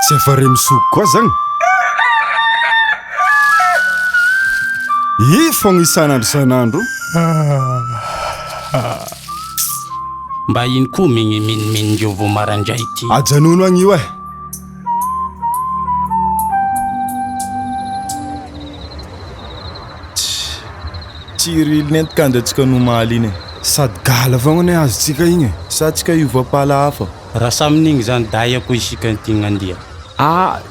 tsy efa remisoko koa zagny fogna isan'andro san'andro mba ino koa minindreo vao marandray ty ajanono agny io tsy riliny entikandra atsika nomaly iny sady gala vagnone azotsika igny sa tsika iovapala hafa raha samin'igny zany daiko isika ntigna andia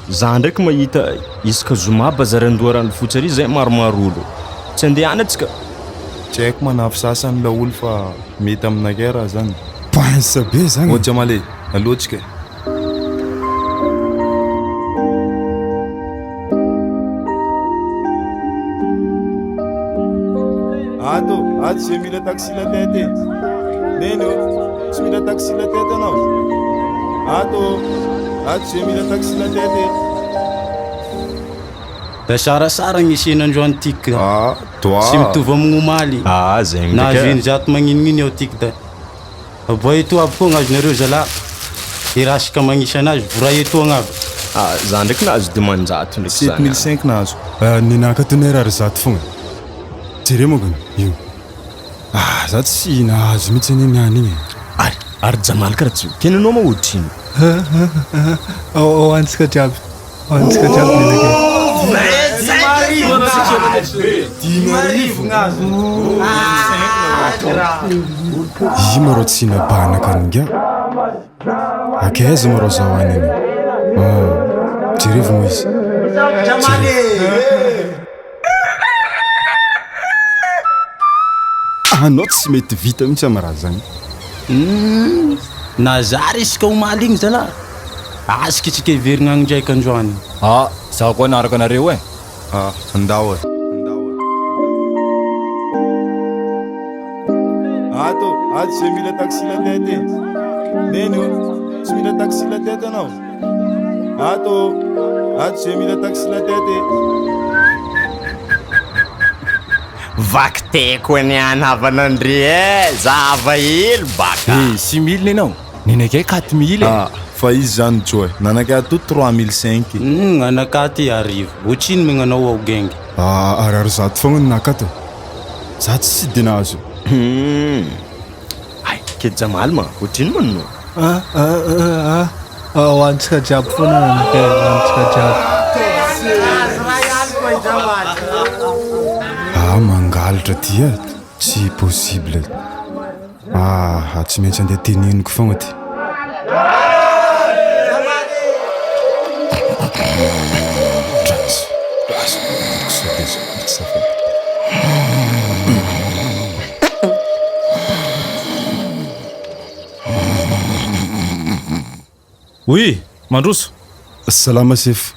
za ndraiky mahita isaka zoma bazary andoharany fotsy ary zay maromaro olo tsy andehana atsika tsy haiko manafy sasany la olo fa mety aminake raha zany pince be zagny ohatsy male alohatsika ato tsy mila taxi la tête neno tsy mila taxi la tête anao ato tsy mila taxi la tête da sarasara gny isenandroany tiky toi tsy mitovy amignomaly zay na azony zato magninoniny ao tiky da abo eto aby koa gnazonareo zala irasika magnisy anazy vora eto agnaby za ndraiky nahazo dimanjato ndraiky 7500 nahazo ninakatony ary zato fogna jere mogany io za tsy nahazo mihitsy any niany igny ary jamaly karaha tsy kenanao mahoditra iny antsika jiaby menake i marô tsy nabanaka ninga akaiza marô zaho aniny jerevo izy anao tsy mety vita mihitsy amaraha zany nazary isika omaly igny zala asika itsika iverigna agny ndraiky androany zaho koa naraka anareo andao ato tsy mila taxi la tête neno tsy mila taxi la tête anao ato tsy mila taxi la tête vaky teko any anavanandre zava ilo baka sy milina anao ninakay 4000 fa izy zany joy nanakay to 3005 anakaty arivo otriny megnanao ao gengy arary zato fogna ninakato za tsy de nahazo ke jamaly ma otriny manno antsika jiaby foana nanake antsika jiaby mangalatra ty tsy possible tsy maintsy andeha teniniko fogna ty Oui, mandroso salama sef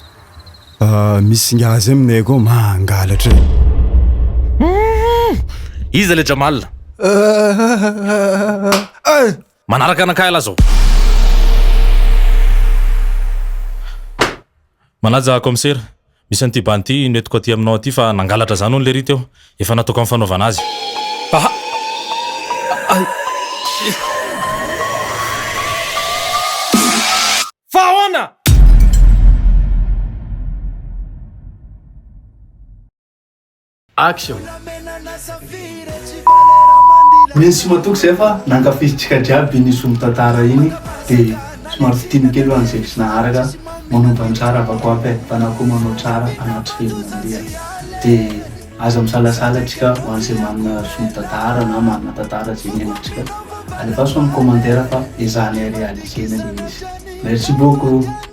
misy ngazy aminay koa mangalatra izy le Jamal manaraka anakay ala zao manaja commissaire misy an'ity banty netiko aty aminao aty fa nangalatra zany ony le ry teo efa nataoko amin'ny fanaovana azy fahoana action misy matoky zay fa nankafizitsika jiaby nisy mitantara iny de somary fitiny kely an'izay sy naharaka manomba ny tsara avako aby fa na koa manao tsara anaty film mandeha de aza misalasala atsika ho an'izay manana somitantara na manana tantara zay ny atsika alefa so amin'ny commentaire fa izany réalisena le izy merci beaucoup